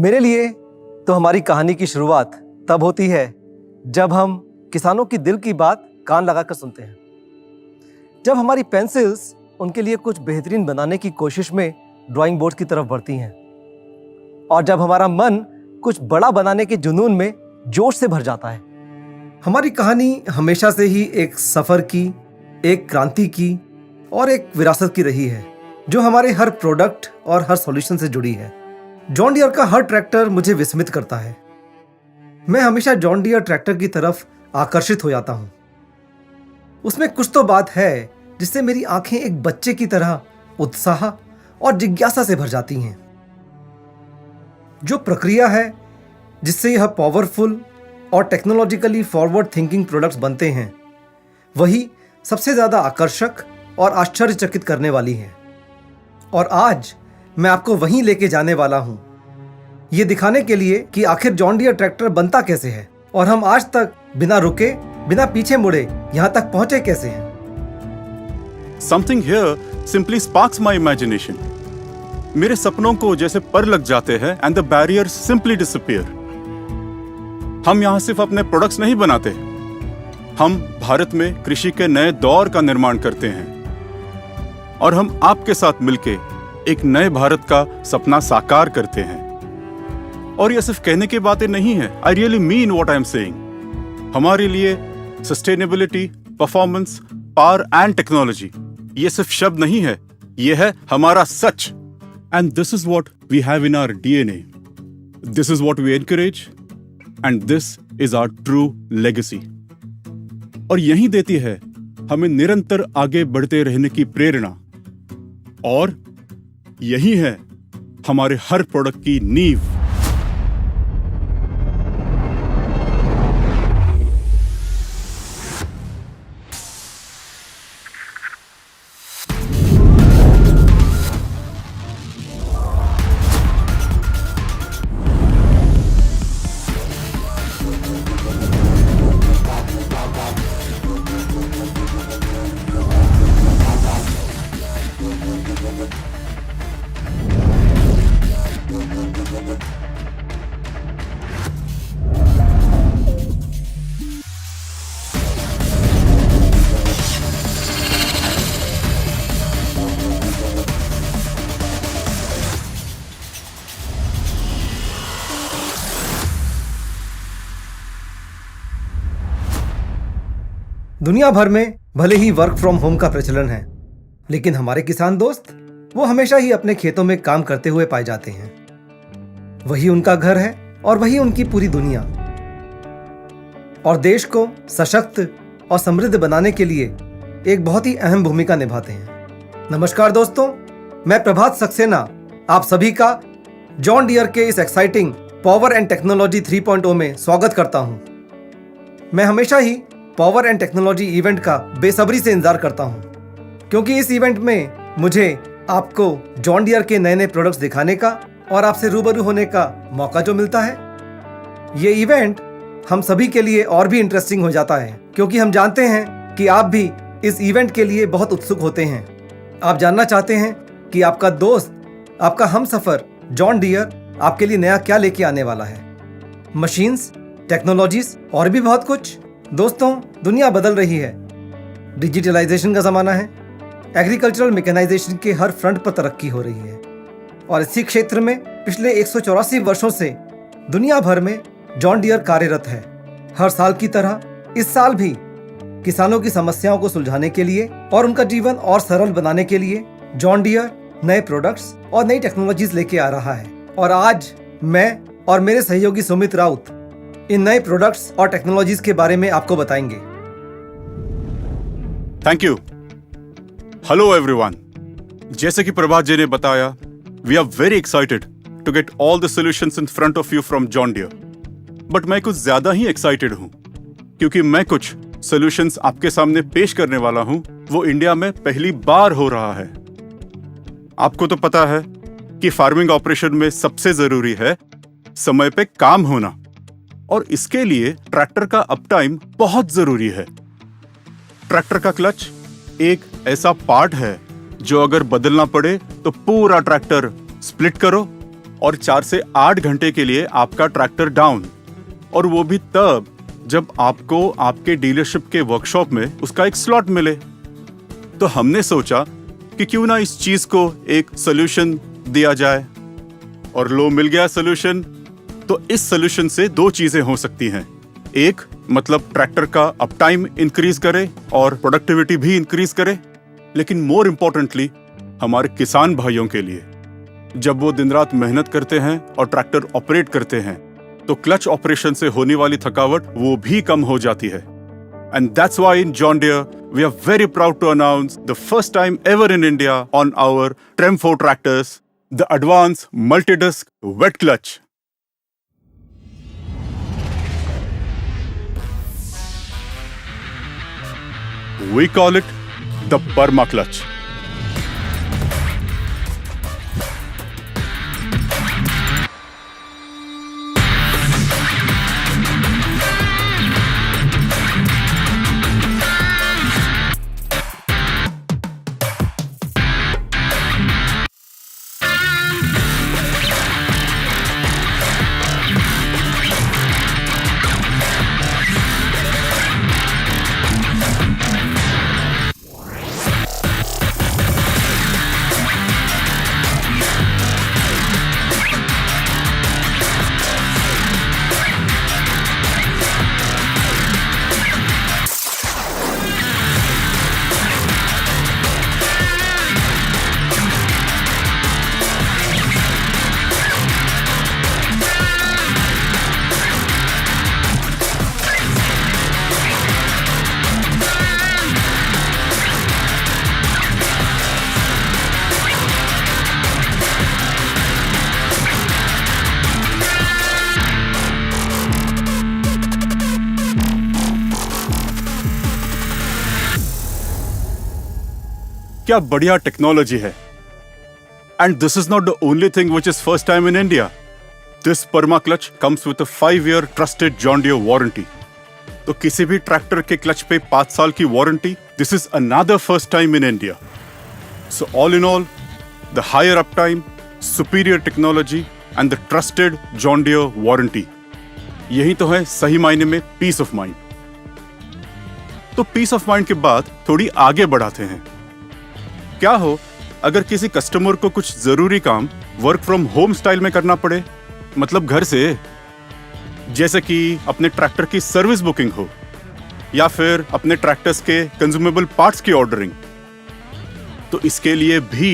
मेरे लिए तो हमारी कहानी की शुरुआत तब होती है जब हम किसानों की दिल की बात कान लगाकर सुनते हैं। जब हमारी पेंसिल्स उनके लिए कुछ बेहतरीन बनाने की कोशिश में ड्राइंग बोर्ड की तरफ बढ़ती हैं और जब हमारा मन कुछ बड़ा बनाने के जुनून में जोश से भर जाता है। हमारी कहानी हमेशा से ही एक सफ़र की, एक क्रांति की और एक विरासत की रही है जो हमारे हर प्रोडक्ट और हर सॉल्यूशन से जुड़ी है। जॉन डियर का हर ट्रैक्टर मुझे विस्मित करता है। मैं हमेशा जॉन डियर ट्रैक्टर की तरफ आकर्षित हो जाता हूं। उसमें कुछ तो बात है जिससे मेरी आंखें एक बच्चे की तरह उत्साह और जिज्ञासा से भर जाती हैं। जो प्रक्रिया है जिससे यह पावरफुल और टेक्नोलॉजिकली फॉरवर्ड थिंकिंग प्रोडक्ट्स बनते हैं, वही सबसे ज़्यादा आकर्षक और आश्चर्यचकित करने वाली है। और आज मैं आपको वहीं लेके जाने वाला हूं, ये दिखाने के लिए कि आखिर जॉन डियर ट्रैक्टर बनता कैसे है और हम आज तक बिना रुके, बिना पीछे मुड़े यहां तक पहुंचे कैसे हैं। Something here simply sparks my imagination. मेरे सपनों को जैसे पर लग जाते हैं and the barriers simply disappear. हम यहाँ सिर्फ अपने प्रोडक्ट्स नहीं बनाते, हम भारत में कृषि के नए दौर का निर्माण करते हैं और हम आपके साथ मिलके एक नए भारत का सपना साकार करते हैं। और यह सिर्फ कहने की बातें नहीं है, I really mean what I am saying. हमारे लिए sustainability, performance, power and technology ये सिर्फ शब्द नहीं है, यह है हमारा सच। And this is what we have in our DNA, this is what we encourage and this is our true legacy. और यही देती है हमें निरंतर आगे बढ़ते रहने की प्रेरणा, और यही है हमारे हर प्रोडक्ट की नींव। दुनिया भर में भले ही वर्क फ्रॉम होम का प्रचलन है, लेकिन हमारे किसान दोस्त वो हमेशा ही अपने खेतों में काम करते हुए पाए जाते हैं। वही उनका घर है और वही उनकी पूरी दुनिया। और देश को सशक्त और समृद्ध बनाने के लिए एक बहुत ही अहम भूमिका निभाते हैं। नमस्कार दोस्तों, मैं प्रभात सक्सेना आप सभी का जॉन डियर के इस एक्साइटिंग पावर एंड टेक्नोलॉजी 3.0 में स्वागत करता हूं। मैं हमेशा ही पावर एंड टेक्नोलॉजी इवेंट का बेसब्री से इंतजार करता हूं, क्योंकि इस इवेंट में मुझे आपको जॉन डियर के नए नए प्रोडक्ट्स दिखाने का और आपसे रूबरू होने का मौका जो मिलता है। ये इवेंट हम सभी के लिए और भी इंटरेस्टिंग हो जाता है, क्योंकि हम जानते हैं कि आप भी इस इवेंट के लिए बहुत उत्सुक होते हैं। आप जानना चाहते हैं कि आपका दोस्त, आपका हमसफर जॉन डियर आपके लिए नया क्या लेके आने वाला है। मशीन्स, टेक्नोलॉजीज और भी बहुत कुछ। दोस्तों, दुनिया बदल रही है, डिजिटलाइजेशन का ज़माना है, एग्रीकल्चरल मैकेनाइजेशन के हर फ्रंट पर तरक्की हो रही है और इसी क्षेत्र में पिछले 184 वर्षों से दुनिया भर में जॉन डियर कार्यरत है। हर साल की तरह इस साल भी किसानों की समस्याओं को सुलझाने के लिए और उनका जीवन और सरल बनाने के लिए जॉन डियर नए प्रोडक्ट्स और नई टेक्नोलॉजीज लेके आ रहा है। और आज मैं और मेरे सहयोगी सुमित राउत इन नए प्रोडक्ट्स और टेक्नोलॉजीज के बारे में आपको बताएंगे। Thank you. Hello everyone. जैसे कि प्रभात जी ने बताया, we are very excited to get all the solutions in front of you from John Deere. But मैं कुछ ज्यादा ही एक्साइटेड हूं, क्योंकि मैं कुछ सॉल्यूशंस आपके सामने पेश करने वाला हूं, वो इंडिया में पहली बार हो रहा है। आपको तो पता है कि फार्मिंग ऑपरेशन में सबसे जरूरी है समय पे काम होना, और इसके लिए ट्रैक्टर का अप टाइम बहुत जरूरी है। ट्रैक्टर का क्लच एक ऐसा पार्ट है जो अगर बदलना पड़े तो पूरा ट्रैक्टर स्प्लिट करो और 4 से 8 घंटे के लिए आपका ट्रैक्टर डाउन, और वो भी तब जब आपको आपके डीलरशिप के वर्कशॉप में उसका एक स्लॉट मिले। तो हमने सोचा कि क्यों ना इस चीज को एक सोल्यूशन दिया जाए, और लो मिल गया सोल्यूशन। तो इस सोल्यूशन से 2 चीजें हो सकती हैं। एक मतलब ट्रैक्टर का अप टाइम इंक्रीज करे और प्रोडक्टिविटी भी इंक्रीज करे, लेकिन मोर इम्पोर्टेंटली हमारे किसान भाइयों के लिए, जब वो दिन रात मेहनत करते हैं और ट्रैक्टर ऑपरेट करते हैं तो क्लच ऑपरेशन से होने वाली थकावट वो भी कम हो जाती है। And that's why in John Deere we are very proud to announce the first time ever in India on our TREM 4 tractors the advance multi-disc wet clutch. We call it the Perma Clutch. क्या बढ़िया technology है। And this is not the only thing which is first time in India. This perma clutch comes with a 5-year trusted John Deere warranty. तो किसी भी tractor के clutch पे 5 साल की warranty, this is another first time in India. So all in all, the higher uptime, superior technology and the trusted John Deere warranty, यही तो है सही मायने में पीस ऑफ माइंड। तो पीस ऑफ माइंड के बाद थोड़ी आगे बढ़ाते हैं। क्या हो अगर किसी कस्टमर को कुछ जरूरी काम वर्क फ्रॉम होम स्टाइल में करना पड़े, मतलब घर से, जैसे कि अपने ट्रैक्टर की सर्विस बुकिंग हो या फिर अपने ट्रैक्टर्स के कंज्यूमेबल पार्ट्स की ऑर्डरिंग। तो इसके लिए भी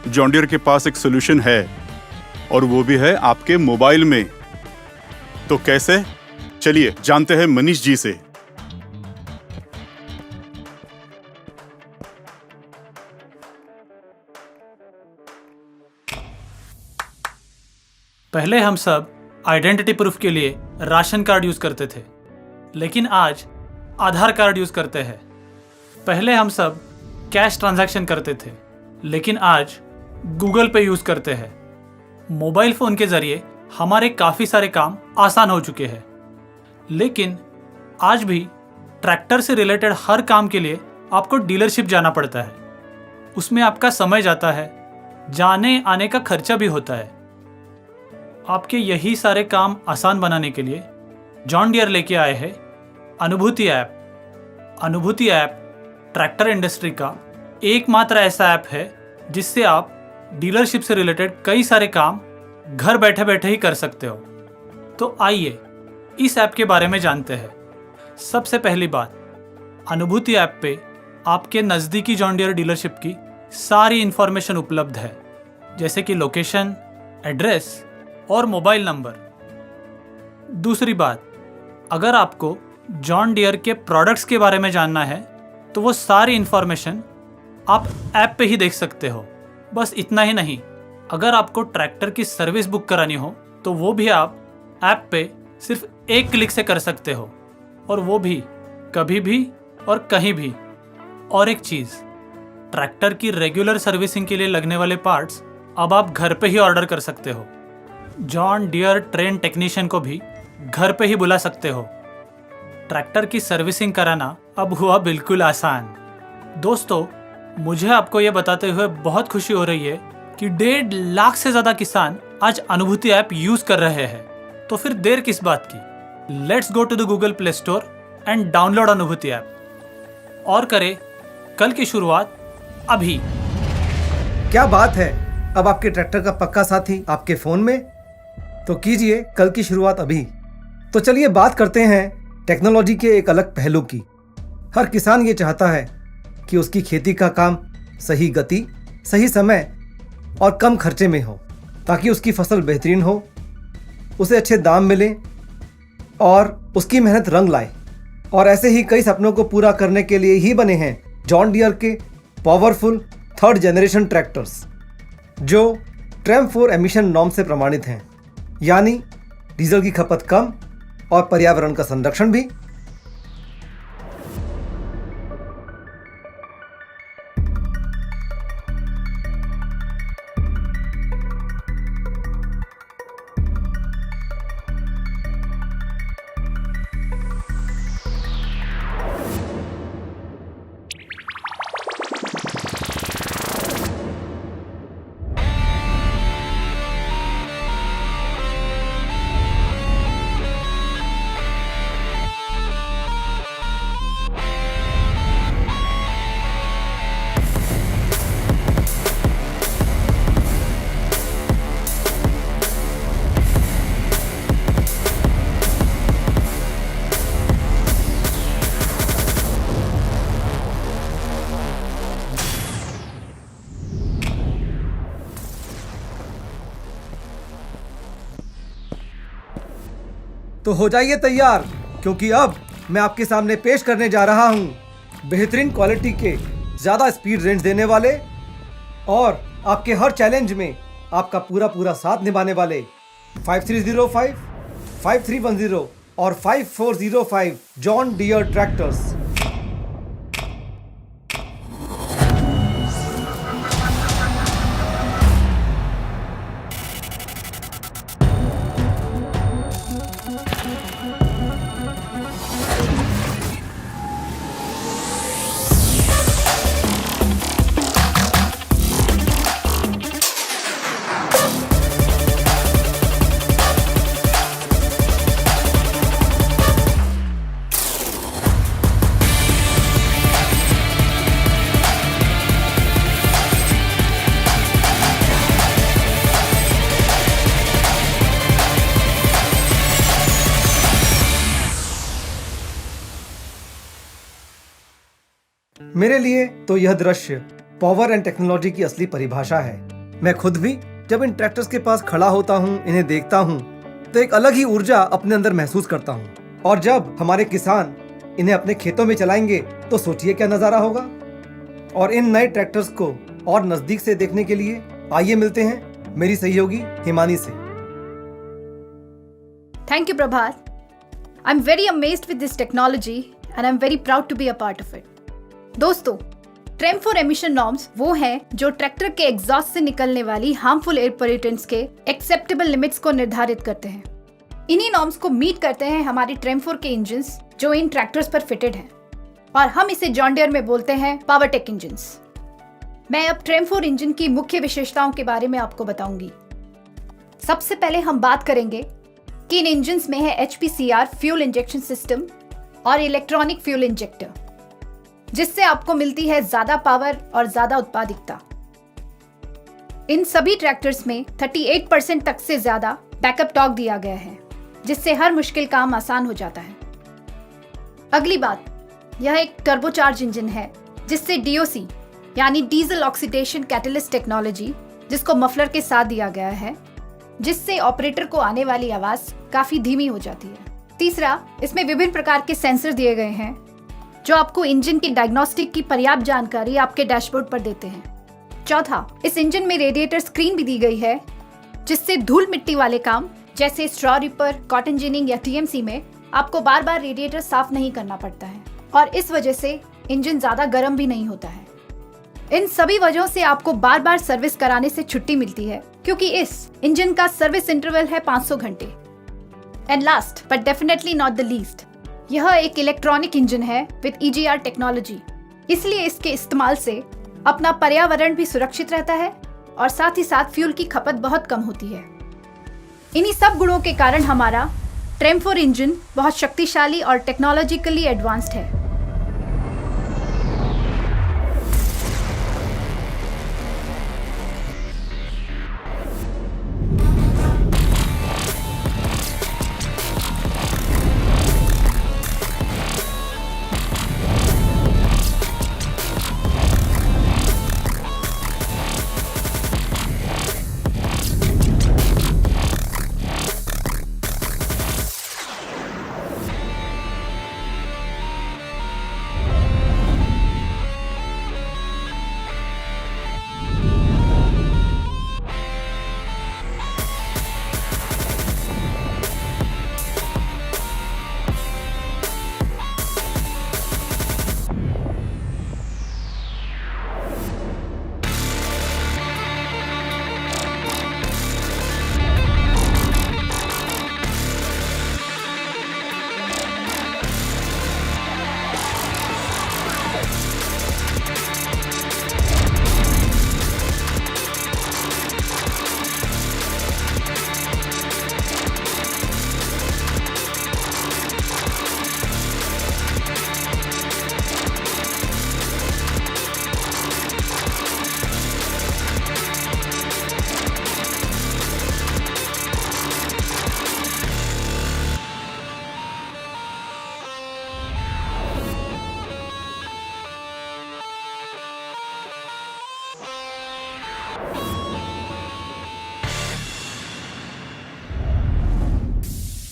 जॉन डियर के पास एक सोल्यूशन है, और वो भी है आपके मोबाइल में। तो कैसे, चलिए जानते हैं मनीष जी से। पहले हम सब आइडेंटिटी प्रूफ के लिए राशन कार्ड यूज करते थे, लेकिन आज आधार कार्ड यूज करते हैं। पहले हम सब कैश ट्रांजैक्शन करते थे, लेकिन आज गूगल पे यूज करते हैं। मोबाइल फोन के जरिए हमारे काफी सारे काम आसान हो चुके हैं, लेकिन आज भी ट्रैक्टर से रिलेटेड हर काम के लिए आपको डीलरशिप जाना पड़ता है। उसमें आपका समय जाता है, जाने आने का खर्चा भी होता है। आपके यही सारे काम आसान बनाने के लिए जॉन डियर लेके आए हैं अनुभूति ऐप। अनुभूति ऐप ट्रैक्टर इंडस्ट्री का एकमात्र ऐसा ऐप है जिससे आप डीलरशिप से रिलेटेड कई सारे काम घर बैठे बैठे ही कर सकते हो। तो आइए इस ऐप के बारे में जानते हैं। सबसे पहली बात, अनुभूति ऐप पे आपके नज़दीकी जॉन डियर डीलरशिप की सारी इंफॉर्मेशन उपलब्ध है, जैसे कि लोकेशन, एड्रेस और मोबाइल नंबर। दूसरी बात, अगर आपको जॉन डियर के प्रोडक्ट्स के बारे में जानना है तो वो सारी इंफॉर्मेशन आप ऐप पे ही देख सकते हो। बस इतना ही नहीं, अगर आपको ट्रैक्टर की सर्विस बुक करानी हो तो वो भी आप ऐप पे सिर्फ एक क्लिक से कर सकते हो, और वो भी कभी भी और कहीं भी। और एक चीज़, ट्रैक्टर की रेगुलर सर्विसिंग के लिए लगने वाले पार्ट्स अब आप घर पे ही ऑर्डर कर सकते हो। जॉन डियर ट्रेन टेक्नीशियन को भी घर पे ही बुला सकते हो। ट्रैक्टर की सर्विसिंग कराना अब हुआ बिल्कुल आसान। दोस्तों, मुझे आपको ये बताते हुए बहुत खुशी हो रही है कि 1.5 लाख से ज्यादा किसान आज अनुभूति ऐप यूज कर रहे हैं, तो फिर देर किस बात की? Let's go to the Google Play Store and download Anubhuti app और करें कल की शुरुआत अभी। क्या बात है, अब आपके ट्रैक्टर का पक्का साथी आपके फोन में, तो कीजिए कल की शुरुआत अभी। तो चलिए बात करते हैं टेक्नोलॉजी के एक अलग पहलू की। हर किसान ये चाहता है कि उसकी खेती का काम सही गति, सही समय और कम खर्चे में हो, ताकि उसकी फसल बेहतरीन हो, उसे अच्छे दाम मिले और उसकी मेहनत रंग लाए। और ऐसे ही कई सपनों को पूरा करने के लिए ही बने हैं जॉन डियर के पावरफुल 3rd जनरेशन ट्रैक्टर्स, जो ट्रेम 4 एमिशन नॉर्म से प्रमाणित हैं, यानी डीजल की खपत कम और पर्यावरण का संरक्षण भी। तो हो जाइए तैयार, क्योंकि अब मैं आपके सामने पेश करने जा रहा हूं बेहतरीन क्वालिटी के, ज़्यादा स्पीड रेंज देने वाले और आपके हर चैलेंज में आपका पूरा साथ निभाने वाले 5305, 5310 और 5405 जॉन डियर ट्रैक्टर्स। मेरे लिए तो यह दृश्य पावर एंड टेक्नोलॉजी की असली परिभाषा है। मैं खुद भी जब इन ट्रैक्टर्स के पास खड़ा होता हूँ, इन्हें देखता हूँ, तो एक अलग ही ऊर्जा अपने अंदर महसूस करता हूँ। और जब हमारे किसान इन्हें अपने खेतों में चलाएंगे तो सोचिए क्या नज़ारा होगा। और इन नए ट्रैक्टर्स को और नज़दीक से देखने के लिए आइए मिलते हैं मेरी सहयोगी हिमानी से। Thank you, Prabhat. I'm very amazed with this technology and I'm very proud to be a part of it. दोस्तों, ट्रेम 4 एमिशन नॉर्म्स वो हैं जो ट्रैक्टर के एग्जॉस्ट से निकलने वाली हार्मफुल एयर पोल्यूटेंट्स के एक्सेप्टेबल लिमिट्स को निर्धारित करते हैं। इन्हीं नॉर्म्स को मीट करते हैं हमारे ट्रेम 4 के इंजन्स जो इन ट्रैक्टर्स पर फिटेड हैं, और हम इसे जॉन डियर में बोलते हैं पावरटेक इंजन्स। मैं अब ट्रेम 4 इंजन की मुख्य विशेषताओं के बारे में आपको बताऊंगी। सबसे पहले हम बात करेंगे कि इन इंजन्स में है HPCR फ्यूल इंजेक्शन सिस्टम और इलेक्ट्रॉनिक फ्यूल इंजेक्टर, जिससे आपको मिलती है ज्यादा पावर और ज्यादा उत्पादकता। इन सभी ट्रैक्टर्स में 38% तक से ज्यादा बैकअप टॉर्क दिया गया है, जिससे हर मुश्किल काम आसान हो जाता है। अगली बात, यह एक टर्बोचार्ज इंजन है जिससे DOC यानी डीजल ऑक्सीडेशन कैटलिस्ट टेक्नोलॉजी, जिसको मफलर के साथ दिया गया है, जिससे ऑपरेटर को आने वाली आवाज काफी धीमी हो जाती है। तीसरा, इसमें विभिन्न प्रकार के सेंसर दिए गए हैं जो आपको इंजन की डायग्नोस्टिक की पर्याप्त जानकारी आपके डैशबोर्ड पर देते हैं। चौथा, इस इंजन में रेडिएटर स्क्रीन भी दी गई है, जिससे धूल मिट्टी वाले काम जैसे स्ट्रॉ रिपर, कॉटन जिनिंग या TMC में आपको बार बार रेडिएटर साफ नहीं करना पड़ता है, और इस वजह से इंजन ज्यादा गर्म भी नहीं होता है। इन सभी वजहों से आपको बार बार सर्विस कराने से छुट्टी मिलती है, क्योंकि इस इंजन का सर्विस इंटरवल है 500 घंटे। And last but definitely not the least, यह एक इलेक्ट्रॉनिक इंजन है विद EGR टेक्नोलॉजी, इसलिए इसके इस्तेमाल से अपना पर्यावरण भी सुरक्षित रहता है और साथ ही साथ फ्यूल की खपत बहुत कम होती है। इन्हीं सब गुणों के कारण हमारा ट्रेम 4 इंजन बहुत शक्तिशाली और टेक्नोलॉजिकली एडवांस्ड है।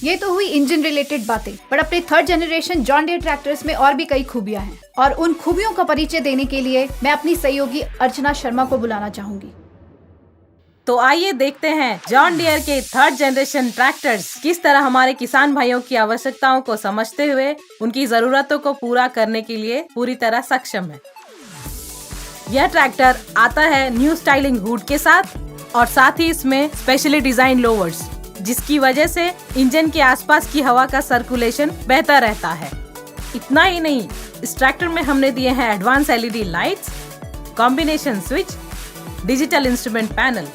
ये तो हुई इंजन रिलेटेड बातें, पर अपने 3rd generation John Deere tractors में और भी कई खूबियां हैं और उन खूबियों का परिचय देने के लिए मैं अपनी सहयोगी अर्चना शर्मा को बुलाना चाहूंगी। तो आइए देखते हैं जॉन डियर के 3rd जनरेशन ट्रैक्टर्स किस तरह हमारे किसान भाइयों की आवश्यकताओं को समझते हुए उनकी जरूरतों को पूरा करने के लिए पूरी तरह सक्षम है। यह ट्रैक्टर आता है न्यू स्टाइलिंग हुड के साथ और साथ ही इसमें स्पेशली डिजाइन लोवर्स, जिसकी वजह से इंजन के आसपास की हवा का सर्कुलेशन बेहतर रहता है। इतना ही नहीं, इस ट्रैक्टर में हमने दिए हैं advance LED lights, combination switch, digital instrument panel,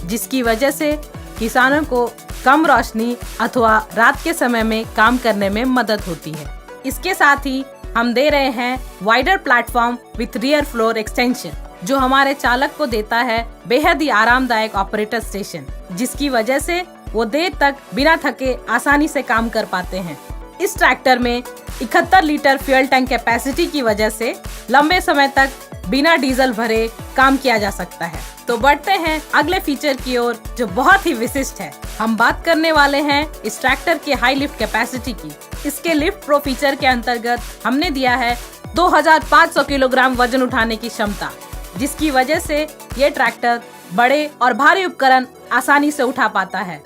जिसकी वजह से किसानों को कम रोशनी अथवा रात के समय में काम करने में मदद होती है। इसके साथ ही हम दे रहे हैं wider platform with rear floor extension, जो हमारे चालक को देता है बेहद ही आरामदायक ऑपरेटर स्टेशन, जिसकी वजह से वो देर तक बिना थके आसानी से काम कर पाते हैं। इस ट्रैक्टर में 71 लीटर फ्यूल टैंक कैपेसिटी की वजह से लंबे समय तक बिना डीजल भरे काम किया जा सकता है। तो बढ़ते हैं अगले फीचर की ओर, जो बहुत ही विशिष्ट है। हम बात करने वाले हैं इस ट्रैक्टर के हाई लिफ्ट कैपेसिटी की। इसके लिफ्ट प्रो फीचर के अंतर्गत हमने दिया है 2500 किलोग्राम वजन उठाने की क्षमता, जिसकी वजह से ये ट्रैक्टर बड़े और भारी उपकरण आसानी से उठा पाता है,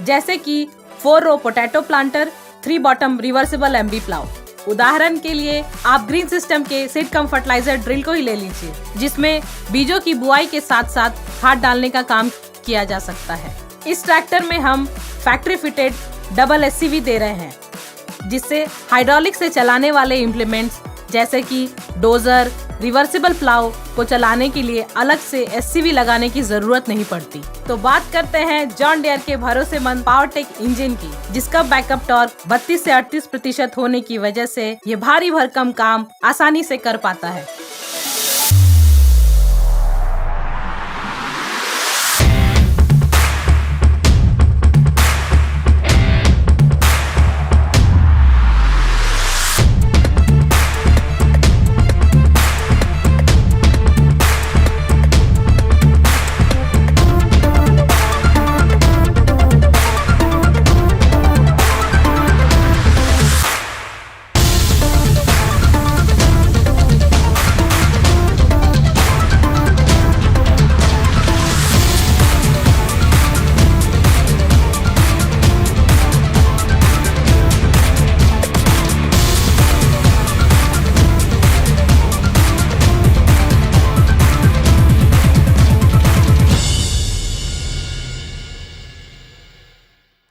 जैसे कि 4 row potato planter, 3 bottom reversible MB plough. उदाहरण के लिए आप ग्रीन सिस्टम के सीड कम फर्टिलाइजर ड्रिल को ही ले लीजिए, जिसमें बीजों की बुआई के साथ साथ खाद डालने का काम किया जा सकता है। इस ट्रैक्टर में हम फैक्ट्री फिटेड डबल एससीवी दे रहे हैं, जिससे हाइड्रोलिक से चलाने वाले इम्प्लीमेंट्स जैसे कि डोजर, रिवर्सिबल प्लाउ को चलाने के लिए अलग से एससीवी लगाने की जरूरत नहीं पड़ती। तो बात करते हैं जॉन डियर के भरोसेमंद पावरटेक इंजन की, जिसका बैकअप टॉर्क 32 से 38% होने की वजह से ये भारी भरकम काम आसानी से कर पाता है।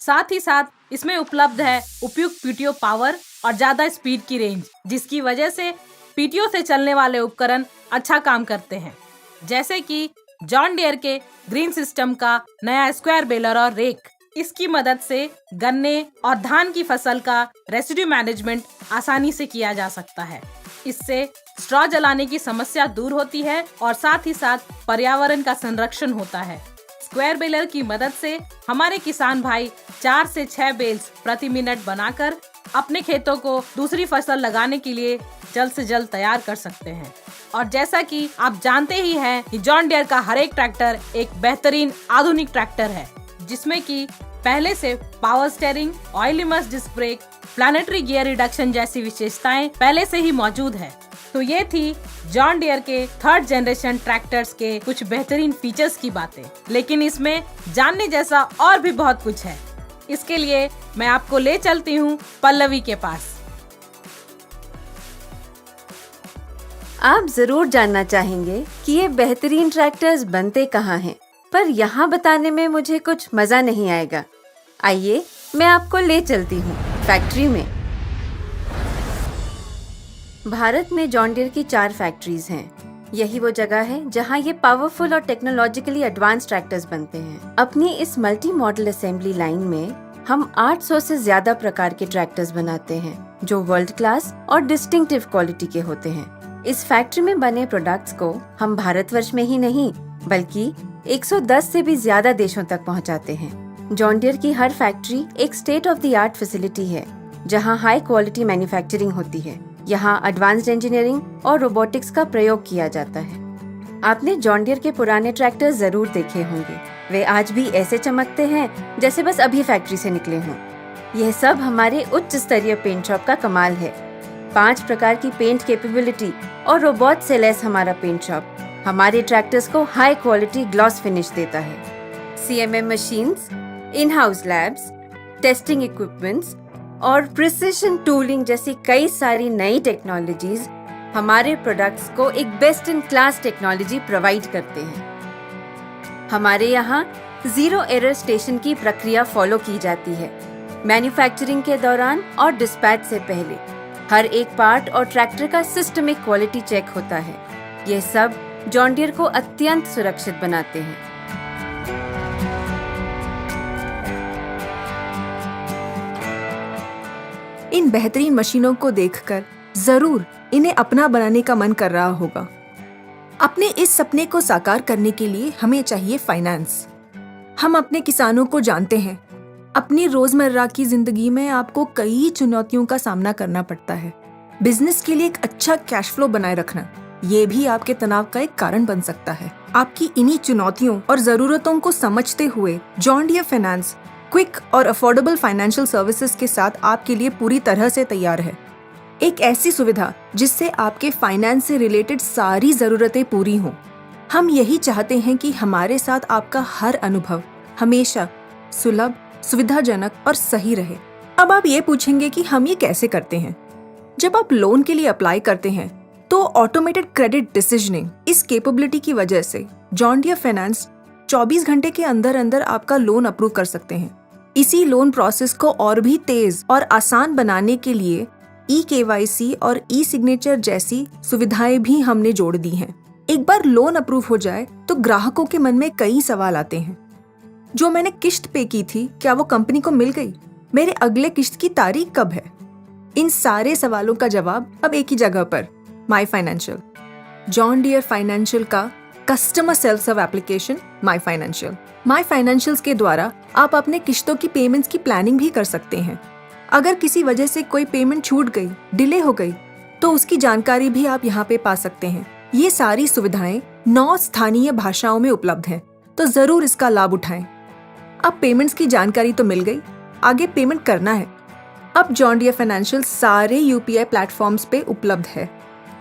साथ ही साथ इसमें उपलब्ध है उपयुक्त पीटीओ पावर और ज्यादा स्पीड की रेंज, जिसकी वजह से पीटीओ से चलने वाले उपकरण अच्छा काम करते हैं, जैसे कि जॉन डियर के ग्रीन सिस्टम का नया स्क्वायर बेलर और रेक। इसकी मदद से गन्ने और धान की फसल का रेसिड्यू मैनेजमेंट आसानी से किया जा सकता है। इससे स्ट्रॉ जलाने की समस्या दूर होती है और साथ ही साथ पर्यावरण का संरक्षण होता है। स्क्वायर बेलर की मदद से हमारे किसान भाई 4 से 6 बेल्स प्रति मिनट बनाकर अपने खेतों को दूसरी फसल लगाने के लिए जल्द से जल्द तैयार कर सकते हैं। और जैसा कि आप जानते ही हैं कि जॉन डियर का हर एक ट्रैक्टर एक बेहतरीन आधुनिक ट्रैक्टर है, जिसमें कि पहले से power steering, oil immersed disc brake, planetary gear reduction जैसी विशेषताएं पहले से ही मौजूद है। तो ये थी जॉन डियर के 3rd जनरेशन ट्रैक्टर्स के कुछ बेहतरीन फीचर्स की बातें, लेकिन इसमें जानने जैसा और भी बहुत कुछ है। इसके लिए मैं आपको ले चलती हूँ पल्लवी के पास। आप जरूर जानना चाहेंगे कि ये बेहतरीन ट्रैक्टर्स बनते कहाँ हैं, पर यहाँ बताने में मुझे कुछ मजा नहीं आएगा। आइए मैं आपको ले चलती हूँ फैक्ट्री में। भारत में जॉन डियर की 4 फैक्ट्रीज हैं। यही वो जगह है जहाँ ये पावरफुल और टेक्नोलॉजिकली एडवांस ट्रैक्टर्स बनते हैं। अपनी इस मल्टी मॉडल असेंबली लाइन में हम 800 से ज्यादा प्रकार के ट्रैक्टर्स बनाते हैं, जो वर्ल्ड क्लास और डिस्टिंक्टिव क्वालिटी के होते हैं। इस फैक्ट्री में बने प्रोडक्ट्स को हम भारतवर्ष में ही नहीं बल्कि 110 से भी ज्यादा देशों तक पहुंचाते हैं। जॉन डियर की हर फैक्ट्री एक state of the art facility है, जहां हाई क्वालिटी मैन्युफैक्चरिंग होती है। यहाँ एडवांस्ड इंजीनियरिंग और रोबोटिक्स का प्रयोग किया जाता है। आपने जॉन डियर के पुराने ट्रैक्टर जरूर देखे होंगे। वे आज भी ऐसे चमकते हैं जैसे बस अभी फैक्ट्री से निकले हों। यह सब हमारे उच्च स्तरीय पेंट शॉप का कमाल है। 5 प्रकार की पेंट कैपेबिलिटी और रोबोट से लैस हमारा पेंट शॉप हमारे ट्रैक्टर्स को हाई क्वालिटी ग्लॉस फिनिश देता है। CMM machines, in house labs, testing equipments और प्रिसिशन टूलिंग जैसी कई सारी नई टेक्नोलॉजीज हमारे प्रोडक्ट्स को एक best in class technology provide करते हैं। हमारे यहाँ 0 एरर स्टेशन की प्रक्रिया फॉलो की जाती है। मैन्युफैक्चरिंग के दौरान और डिस्पैच से पहले हर एक पार्ट और ट्रैक्टर का सिस्टमिक क्वालिटी चेक होता है। यह सब जॉन डियर को अत्यंत सुरक्षित बनाते हैं। इन बेहतरीन मशीनों को देखकर जरूर इन्हें अपना बनाने का मन कर रहा होगा। अपने इस सपने को साकार करने के लिए हमें चाहिए फाइनेंस। हम अपने किसानों को जानते हैं। अपनी रोजमर्रा की जिंदगी में आपको कई चुनौतियों का सामना करना पड़ता है। बिजनेस के लिए एक अच्छा कैश फ्लो बनाए रखना, ये भी आपके तनाव का एक कारण बन सकता है। आपकी इन्हीं चुनौतियों और जरूरतों को समझते हुए जॉन डियर फाइनेंस क्विक और अफोर्डेबल फाइनेंशियल सर्विसेज के साथ आपके लिए पूरी तरह से तैयार है। एक ऐसी सुविधा जिससे आपके फाइनेंस से रिलेटेड सारी जरूरतें पूरी हों। हम यही चाहते हैं कि हमारे साथ आपका हर अनुभव हमेशा सुलभ, सुविधाजनक और सही रहे। अब आप ये पूछेंगे कि हम ये कैसे करते हैं। जब आप लोन के लिए अप्लाई करते हैं तो ऑटोमेटेड क्रेडिट डिसीजनिंग इस कैपेबिलिटी की वजह से जॉन डियर फाइनेंस 24 घंटे के अंदर अंदर आपका लोन अप्रूव कर सकते हैं। इसी लोन प्रोसेस को और भी तेज और आसान बनाने के लिए eKYC और e-सिग्नेचर जैसी सुविधाएं भी हमने जोड़ दी हैं। एक बार लोन अप्रूव हो जाए तो ग्राहकों के मन में कई सवाल आते हैं। जो मैंने किश्त पे की थी, क्या वो कंपनी को मिल गई? मेरे अगले किश्त की तारीख कब है? इन सारे सवालों का जवाब अब एक ही जगह पर, my financial. John Deere financial का customer self serve application my financial. My financials के द्वारा आप अपने किश्तों की पेमेंट्स की प्लानिंग भी कर सकते हैं। अगर किसी वजह से कोई पेमेंट छूट गई, डिले हो गई, तो उसकी जानकारी भी आप यहाँ पे पा सकते हैं। ये सारी सुविधाएं 9 स्थानीय भाषाओं में उपलब्ध हैं, तो जरूर इसका लाभ उठाएं। अब पेमेंट्स की जानकारी तो मिल गई, आगे पेमेंट करना है। अब जॉन डियर फाइनेंशियल सारे UPI प्लेटफॉर्म्स पे उपलब्ध है।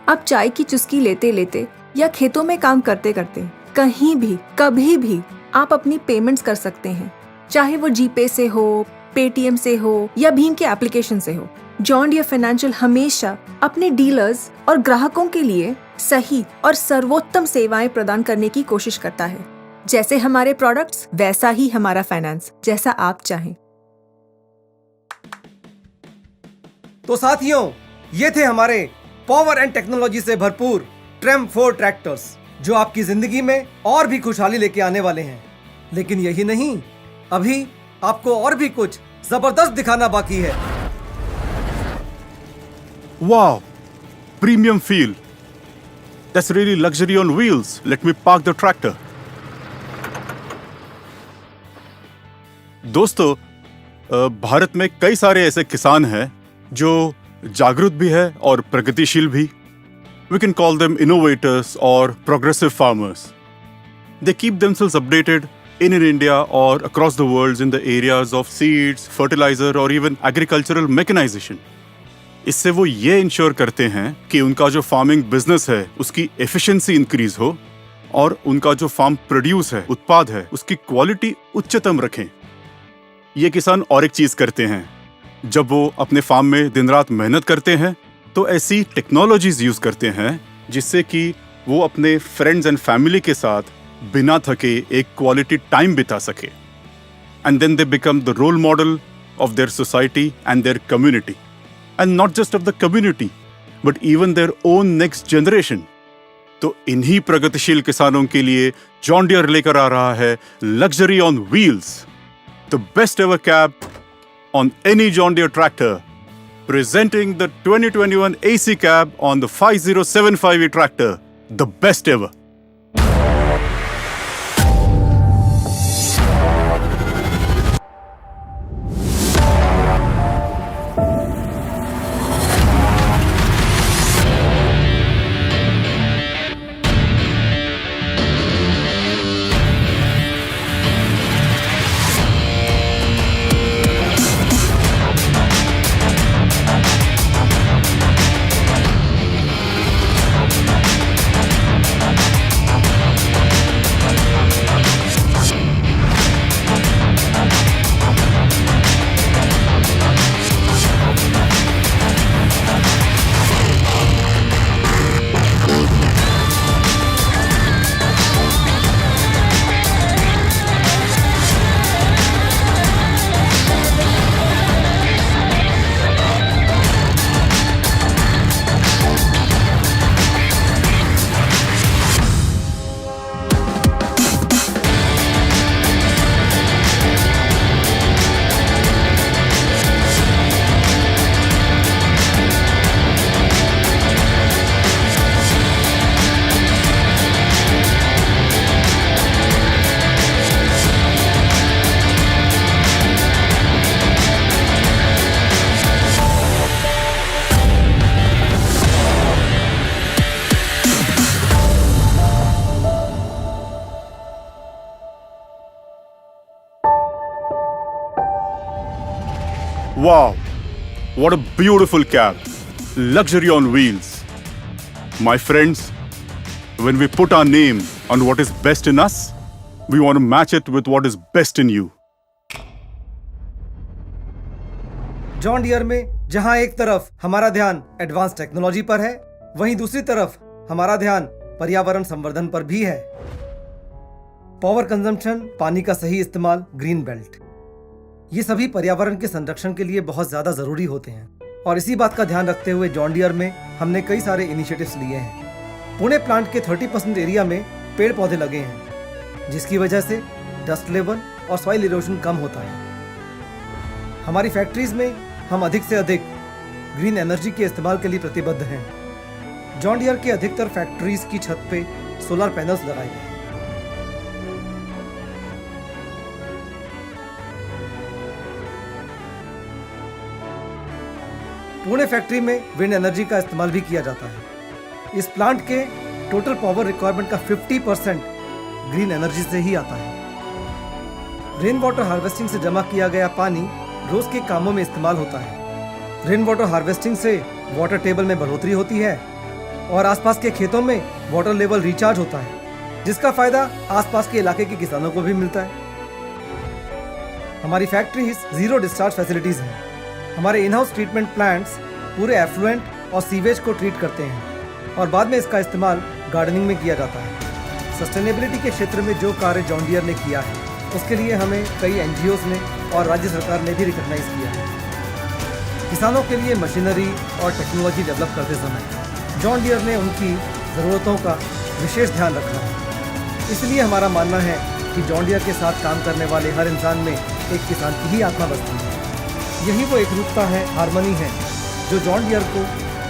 अब चाय की चुस्की लेते लेते या खेतों में काम करते करते कहीं भी कभी भी आप अपनी पेमेंट्स कर सकते हैं, चाहे वो जीपे से हो, पेटीएम से हो या भीम के एप्लीकेशन से हो। जॉन डियर फाइनेंशियल हमेशा अपने डीलर्स और ग्राहकों के लिए सही और सर्वोत्तम सेवाएं प्रदान करने की कोशिश करता है। जैसे हमारे प्रोडक्ट्स, वैसा ही हमारा फाइनेंस, जैसा आप चाहें। तो साथियों, ये थे हमारे पावर एंड टेक्नोलॉजी से भरपूर ट्रेम 4 ट्रैक्टर्स। जो आपकी जिंदगी में और भी खुशहाली लेके आने वाले हैं। लेकिन यही नहीं, अभी आपको और भी कुछ जबरदस्त दिखाना बाकी है। Wow, premium feel. That's really luxury on wheels. Let me park the tractor. दोस्तों, भारत में कई सारे ऐसे किसान हैं जो जागरूक भी है और प्रगतिशील भी। We can call them innovators or progressive farmers. They keep themselves updated in India or across the world in the areas of seeds, fertilizer or even agricultural mechanization. इससे वो ये इंश्योर करते हैं कि उनका जो फार्मिंग बिजनेस है उसकी एफिशिएंसी इंक्रीज हो और उनका जो फार्म प्रोड्यूस है, उत्पाद है, उसकी क्वालिटी उच्चतम रखें। ये किसान और एक चीज करते हैं, जब वो अपने फार्म में दिन रात मेहनत करते हैं तो ऐसी टेक्नोलॉजीज यूज करते हैं जिससे कि वो अपने फ्रेंड्स एंड फैमिली के साथ बिना थके एक क्वालिटी टाइम बिता सके। And then they become the role model of their society and their community, and not just of the community but even their own next generation. तो इन्हीं प्रगतिशील किसानों के लिए जॉन डियर लेकर आ रहा है luxury on wheels, the best ever cab on any John Deere tractor, presenting the 2021 AC cab on the 5075E tractor, the best ever. Wow, what a beautiful cab. Luxury on wheels. My friends, when we put our name on what is best in us, we want to match it with what is best in you. John Deere में जहां एक तरफ हमारा ध्यान advance technology पर है, वहीं दूसरी तरफ हमारा ध्यान पर्यावरण संवर्धन पर भी है। पावर कंजम्पशन, पानी का सही इस्तेमाल, ग्रीन बेल्ट, ये सभी पर्यावरण के संरक्षण के लिए बहुत ज्यादा जरूरी होते हैं। और इसी बात का ध्यान रखते हुए जॉन डियर में हमने कई सारे इनिशिएटिव्स लिए हैं। पुणे प्लांट के 30% एरिया में पेड़ पौधे लगे हैं, जिसकी वजह से डस्ट लेवल और सॉइल इरोजन कम होता है। हमारी फैक्ट्रीज में हम अधिक से अधिक ग्रीन एनर्जी के इस्तेमाल के लिए प्रतिबद्ध हैं। जॉन डियर के अधिकतर फैक्ट्रीज की छत पे सोलर पैनल्स लगाए गए हैं। पुणे फैक्ट्री में विंड एनर्जी का इस्तेमाल भी किया जाता है। इस प्लांट के टोटल पावर रिक्वायरमेंट का 50% ग्रीन एनर्जी से ही आता है। रेन वाटर हार्वेस्टिंग से जमा किया गया पानी रोज के कामों में इस्तेमाल होता है। रेन वाटर हार्वेस्टिंग से वाटर टेबल में बढ़ोतरी होती है और आसपास के खेतों में वाटर लेवल रिचार्ज होता है, जिसका फायदा आसपास के इलाके के किसानों को भी मिलता है। हमारी फैक्ट्रीज जीरो डिस्चार्ज फैसिलिटीज हैं। हमारे इन हाउस ट्रीटमेंट प्लांट्स पूरे एफ्लुएंट और सीवेज को ट्रीट करते हैं और बाद में इसका इस्तेमाल गार्डनिंग में किया जाता है। सस्टेनेबिलिटी के क्षेत्र में जो कार्य जॉन डियर ने किया है, उसके लिए हमें कई एनजीओज ने और राज्य सरकार ने भी रिकॉग्नाइज किया है। किसानों के लिए मशीनरी और टेक्नोलॉजी डेवलप करते समय जॉन डियर ने उनकी ज़रूरतों का विशेष ध्यान रखा है। इसलिए हमारा मानना है कि जॉन डियर के साथ काम करने वाले हर इंसान में एक किसान की ही आत्मा बसती है। यही वो एकरूपता है, हार्मनी है, जो जॉन डियर को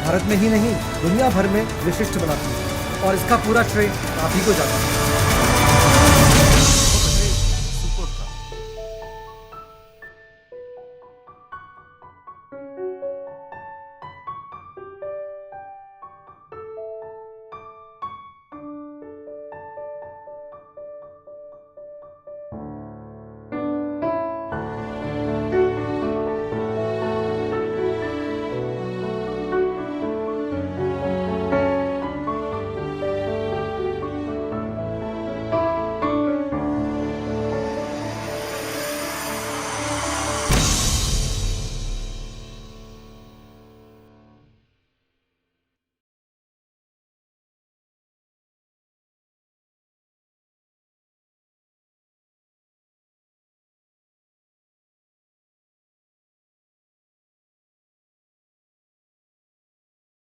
भारत में ही नहीं दुनिया भर में विशिष्ट बनाती है, और इसका पूरा श्रेय आप ही को जाता है।